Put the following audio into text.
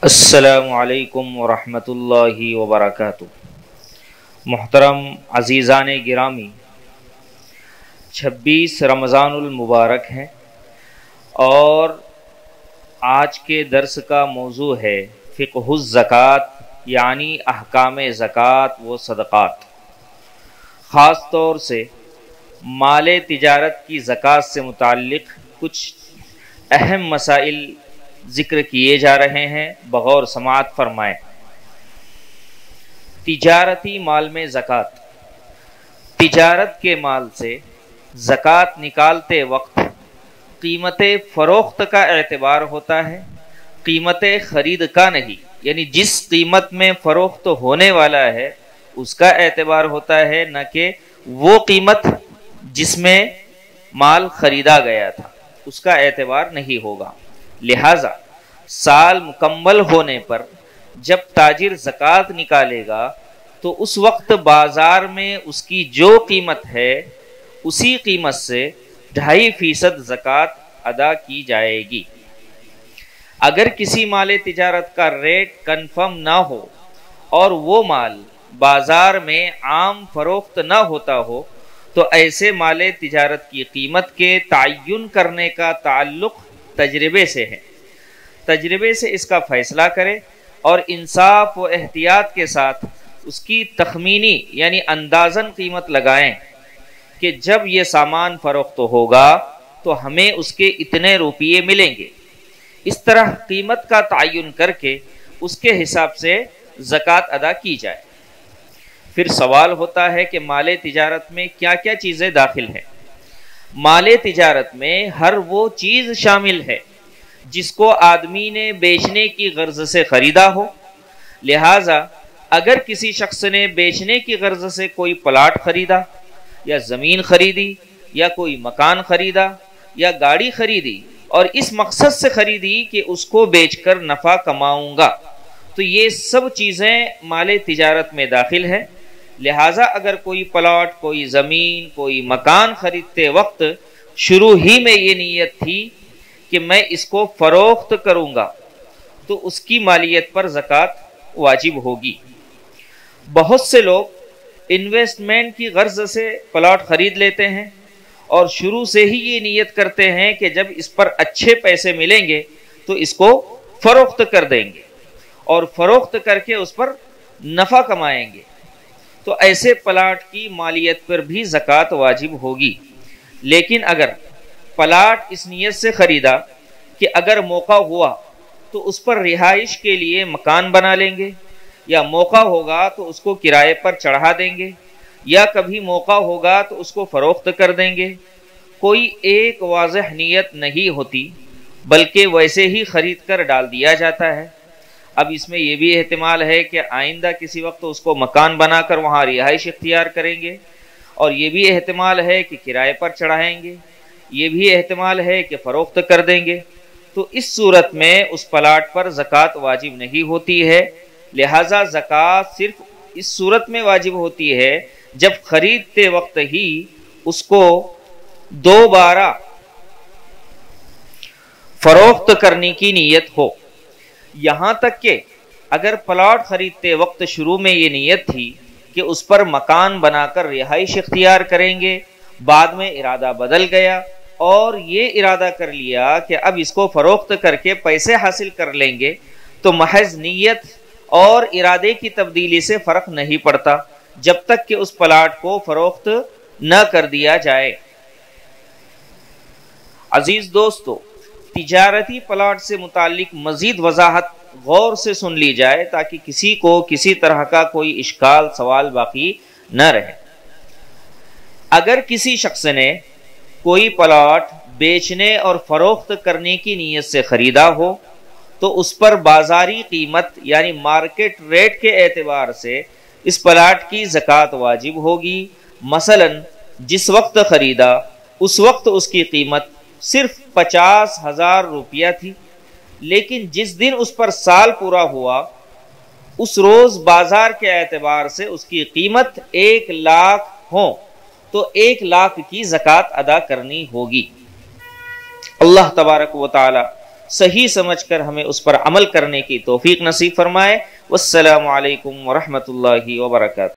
السلام علیکم ورحمۃ اللہ وبرکاتہ۔ محترم عزیزان گرامی، 26 رمضان المبارک ہے اور آج کے درس کا موضوع ہے فقہ الزکوٰۃ، یعنی احکام زکوٰۃ و صدقات۔ خاص طور سے مال تجارت کی زکوٰۃ سے متعلق کچھ اہم مسائل ذکر کیے جا رہے ہیں، بغور سماعت فرمائیں۔ تجارتی مال میں زکوٰۃ۔ تجارت کے مال سے زکوٰۃ نکالتے وقت قیمت فروخت کا اعتبار ہوتا ہے، قیمت خرید کا نہیں، یعنی جس قیمت میں فروخت ہونے والا ہے اس کا اعتبار ہوتا ہے، نہ کہ وہ قیمت جس میں مال خریدا گیا تھا اس کا اعتبار نہیں ہوگا۔ لہذا سال مکمل ہونے پر جب تاجر زکوٰۃ نکالے گا تو اس وقت بازار میں اس کی جو قیمت ہے اسی قیمت سے 2.5% زکوٰۃ ادا کی جائے گی۔ اگر کسی مال تجارت کا ریٹ کنفرم نہ ہو اور وہ مال بازار میں عام فروخت نہ ہوتا ہو تو ایسے مال تجارت کی قیمت کے تعین کرنے کا تعلق تجربے سے ہے۔ تجربے سے اس کا فیصلہ کرے اور انصاف و احتیاط کے ساتھ اس کی تخمینی یعنی اندازن قیمت لگائیں کہ جب یہ سامان فروخت ہوگا تو ہمیں اس کے اتنے روپیے ملیں گے۔ اس طرح قیمت کا تعین کر کے اس کے حساب سے زکوٰۃ ادا کی جائے۔ پھر سوال ہوتا ہے کہ مال تجارت میں کیا کیا چیزیں داخل ہیں؟ مال تجارت میں ہر وہ چیز شامل ہے جس کو آدمی نے بیچنے کی غرض سے خریدا ہو۔ لہٰذا اگر کسی شخص نے بیچنے کی غرض سے کوئی پلاٹ خریدا یا زمین خریدی یا کوئی مکان خریدا یا گاڑی خریدی اور اس مقصد سے خریدی کہ اس کو بیچ کر نفع کماؤں گا تو یہ سب چیزیں مال تجارت میں داخل ہے۔ لہٰذا اگر کوئی پلاٹ، کوئی زمین، کوئی مکان خریدتے وقت شروع ہی میں یہ نیت تھی کہ میں اس کو فروخت کروں گا تو اس کی مالیت پر زکوٰۃ واجب ہوگی۔ بہت سے لوگ انویسٹمنٹ کی غرض سے پلاٹ خرید لیتے ہیں اور شروع سے ہی یہ نیت کرتے ہیں کہ جب اس پر اچھے پیسے ملیں گے تو اس کو فروخت کر دیں گے اور فروخت کر کے اس پر نفع کمائیں گے، تو ایسے پلاٹ کی مالیت پر بھی زکوٰۃ واجب ہوگی۔ لیکن اگر پلاٹ اس نیت سے خریدا کہ اگر موقع ہوا تو اس پر رہائش کے لیے مکان بنا لیں گے، یا موقع ہوگا تو اس کو کرائے پر چڑھا دیں گے، یا کبھی موقع ہوگا تو اس کو فروخت کر دیں گے، کوئی ایک واضح نیت نہیں ہوتی بلکہ ویسے ہی خرید کر ڈال دیا جاتا ہے۔ اب اس میں یہ بھی احتمال ہے کہ آئندہ کسی وقت اس کو مکان بنا کر وہاں رہائش اختیار کریں گے، اور یہ بھی احتمال ہے کہ کرائے پر چڑھائیں گے، یہ بھی احتمال ہے کہ فروخت کر دیں گے، تو اس صورت میں اس پلاٹ پر زکوٰۃ واجب نہیں ہوتی ہے۔ لہٰذا زکوٰۃ صرف اس صورت میں واجب ہوتی ہے جب خریدتے وقت ہی اس کو دوبارہ فروخت کرنے کی نیت ہو۔ یہاں تک کہ اگر پلاٹ خریدتے وقت شروع میں یہ نیت تھی کہ اس پر مکان بنا کر رہائش اختیار کریں گے، بعد میں ارادہ بدل گیا اور یہ ارادہ کر لیا کہ اب اس کو فروخت کر کے پیسے حاصل کر لیں گے، تو محض نیت اور ارادے کی تبدیلی سے فرق نہیں پڑتا جب تک کہ اس پلاٹ کو فروخت نہ کر دیا جائے۔ عزیز دوستو، تجارتی پلاٹ سے متعلق مزید وضاحت غور سے سن لی جائے تاکہ کسی کو کسی طرح کا کوئی اشکال سوال باقی نہ رہے۔ اگر کسی شخص نے کوئی پلاٹ بیچنے اور فروخت کرنے کی نیت سے خریدا ہو تو اس پر بازاری قیمت یعنی مارکیٹ ریٹ کے اعتبار سے اس پلاٹ کی زکوٰۃ واجب ہوگی۔ مثلا جس وقت خریدا اس وقت اس کی قیمت صرف 50,000 روپیہ تھی، لیکن جس دن اس پر سال پورا ہوا اس روز بازار کے اعتبار سے اس کی قیمت 1 لاکھ ہو تو 1 لاکھ کی زکوٰۃ ادا کرنی ہوگی۔ اللہ تبارک و تعالی صحیح سمجھ کر ہمیں اس پر عمل کرنے کی توفیق نصیب فرمائے۔ والسلام علیکم ورحمۃ اللہ وبرکاتہ۔